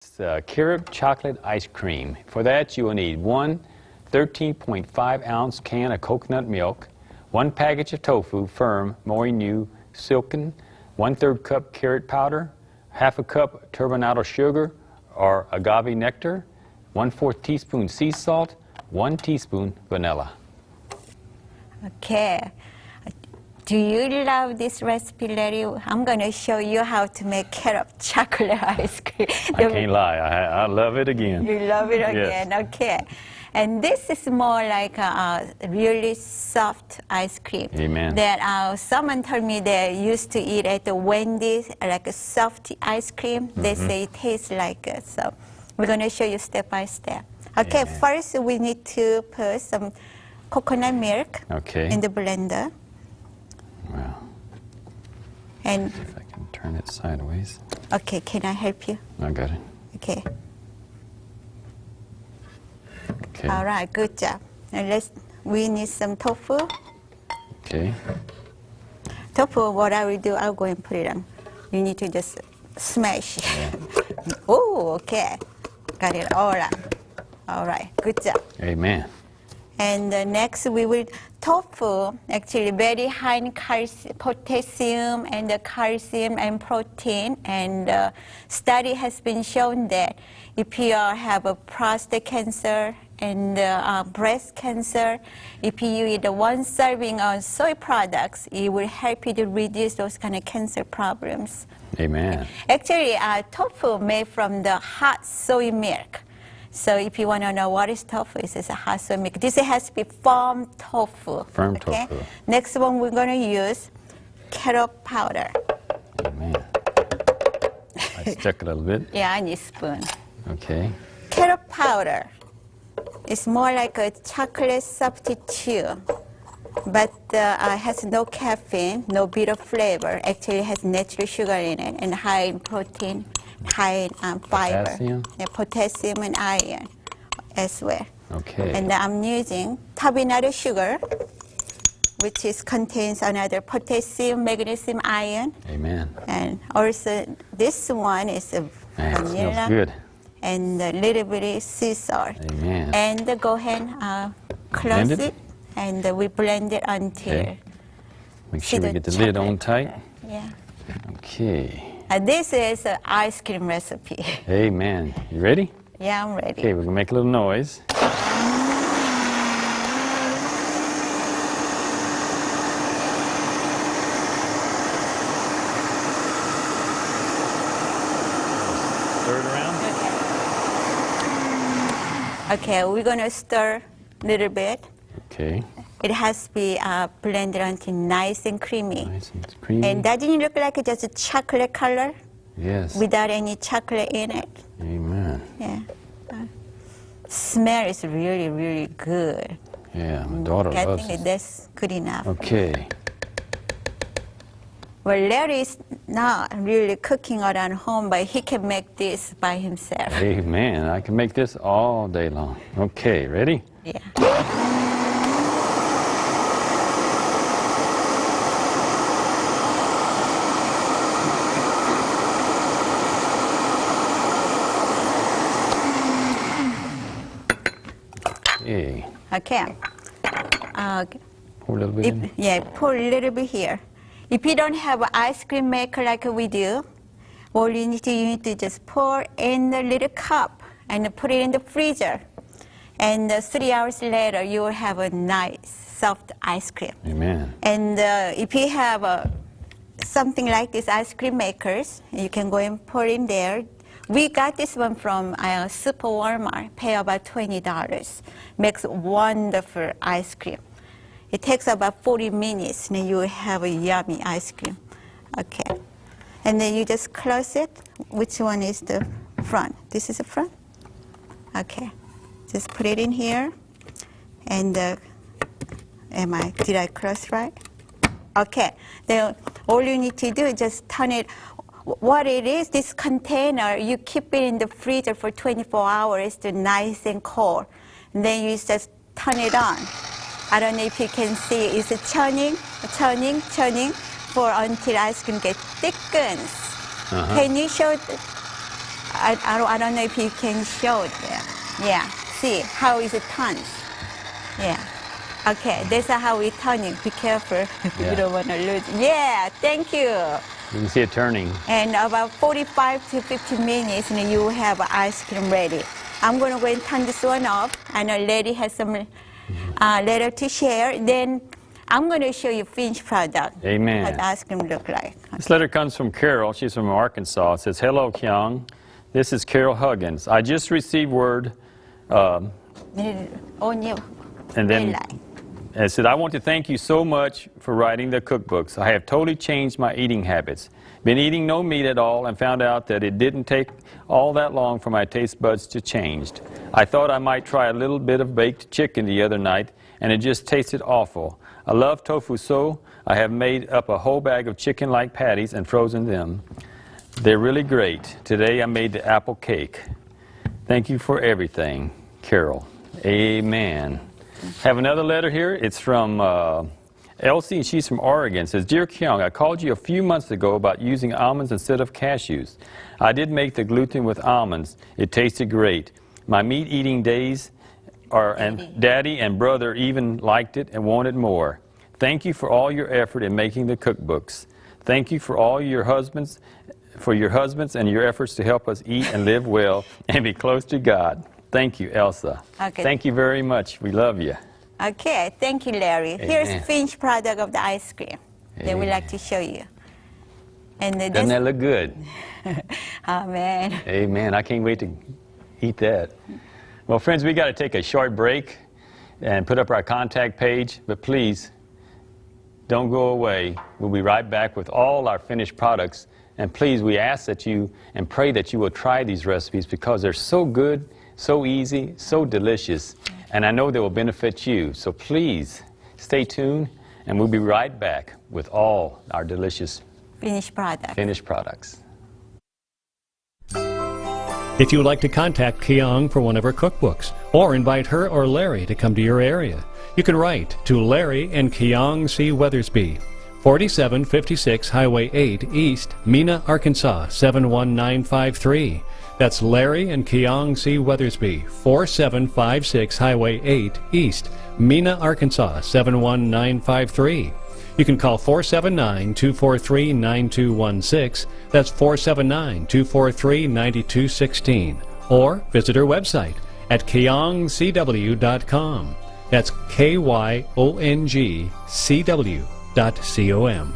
It's Carob chocolate ice cream. For that, you will need one 13.5-ounce can of coconut milk, one package of tofu, firm, moist, new, silken, 1/3 cup carrot powder, half a cup turbinado sugar or agave nectar, 1/4 teaspoon sea salt, 1 teaspoon vanilla. Okay. Do you love this recipe, Larry? I'm going to show you how to make Carob chocolate ice cream. I can't lie. I love it again. You love it Yes. again, okay. And this is more like a really soft ice cream. Amen. That someone told me they used to eat at the Wendy's, like a soft ice cream. They say it tastes like it. So we're going to show you step by step. Okay, Amen. first we need to put some coconut milk Okay. in the blender. Wow. And If I can turn it sideways. okay, can I help you? I got it. Okay. Okay. All right, good job. And we need some tofu. Okay. Tofu, what I will do, I'll go and put it on. You need to just smash. Oh, okay. Got it all right. All right, good job. Amen. And next we will, tofu, actually very high in potassium and calcium and protein. And study has been shown that if you have a prostate cancer and breast cancer, if you eat one serving of soy products, it will help you to reduce those kind of cancer problems. Amen. Actually, tofu made from the hot soy milk. So if you want to know what is tofu, it's a hot soy milk. This has to be firm tofu. Firm tofu. Next one, we're going to use Carob powder. Amen. I stuck it a little bit. Yeah, I need a spoon. Okay. Carob powder is more like a chocolate substitute, but has no caffeine, no bitter flavor. Actually, it has natural sugar in it and high in protein, high in fiber. Potassium? Yeah, potassium and iron as well. Okay. And I'm using turbinado sugar, which contains another potassium, magnesium, iron. Amen. And also this one is Man, it vanilla. smells good. And a little bit of sea salt. Amen. And go ahead and close Blend it? it. And we blend it until. Okay. Make See sure we the get the lid on chocolate. tight. Yeah. Okay. This is an ice cream recipe. Amen. You ready? Yeah, I'm ready. Okay, we're gonna make a little noise. Stir it around. Okay, we're going to stir a little bit. Okay. It has to be blended until nice and creamy. Nice and creamy. And doesn't it look like just a chocolate color Yes. without any chocolate in it? Amen. Yeah. Smell is really, really good. Yeah, my daughter I loves think it. that's good enough. Okay. Well, Larry's not really cooking around home, but he can make this by himself. Amen. I can make this all day long. Okay, ready? Yeah. Okay. Okay. Pour a little bit in. Yeah, pour a little bit here. If you don't have an ice cream maker like we do, all you need to just pour in the little cup and put it in the freezer. And 3 hours later, you will have a nice, soft ice cream. Amen. And if you have something like this ice cream makers, you can go and pour in there. We got this one from Super Walmart, pay about $20. Makes wonderful ice cream. It takes about 40 minutes, and you have a yummy ice cream. Okay. And then you just close it. Which one is the front? This is the front? Okay. Just put it in here. And did I close right? Okay. Then all you need to do is just turn it. What it is, this container, you keep it in the freezer for 24 hours to nice and cold. And then you just turn it on. I don't know if you can see, it's churning for until ice cream gets thickens. Can you show I don't know if you can show it there. Yeah, see how is it turns. Yeah. Okay, that's how we turn it. Be careful. Yeah. You don't want to lose. Yeah, thank you. You can see it turning. And about 45 to 50 minutes, and you have ice cream ready. I'm going to go and turn this one off. I know Larry has some letter to share. Then I'm going to show you finished product. Amen. What ice cream look like. This letter comes from Carol. She's from Arkansas. It says, "Hello, Kyong. This is Carol Huggins. I just received word," On you. and then it said, "I want to thank you so much for writing the cookbooks. I have totally changed my eating habits. Been eating no meat at all and found out that it didn't take all that long for my taste buds to change. I thought I might try a little bit of baked chicken the other night, and it just tasted awful. I love tofu, so I have made up a whole bag of chicken-like patties and frozen them. They're really great. Today I made the apple cake. Thank you for everything, Carol." Amen. Have another letter here. It's from Elsie, and she's from Oregon. It says, "Dear Kyong, I called you a few months ago about using almonds instead of cashews. I did make the gluten with almonds. It tasted great. My meat-eating days and Daddy and brother even liked it and wanted more. Thank you for all your effort in making the cookbooks. Thank you for all your husbands, and your efforts to help us eat and live well and be close to God. Thank you, Elsa." Okay. Thank you very much. We love you. Okay, thank you, Larry. Amen. Here's the finished product of the ice cream that we Amen. like to show you. And Doesn't that look good? Amen. Amen. I can't wait to eat that. Well, friends, we got to take a short break and put up our contact page, but please don't go away. We'll be right back with all our finished products. And please, we ask that you and pray that you will try these recipes because they're so good, so easy, so delicious, and I know they will benefit you. So please stay tuned, and we'll be right back with all our delicious Finished products. If you would like to contact Kyong for one of her cookbooks or invite her or Larry to come to your area, you can write to Larry and Kyong C. Weathersby, 4756 Highway 8 East, Mena, Arkansas, 71953. That's Larry and Kyong C. Weathersby, 4756 Highway 8 East, Mena, Arkansas, 71953. You can call 479-243-9216. That's 479-243-9216. Or visit her website at kyongcw.com. That's KYONGCW.com.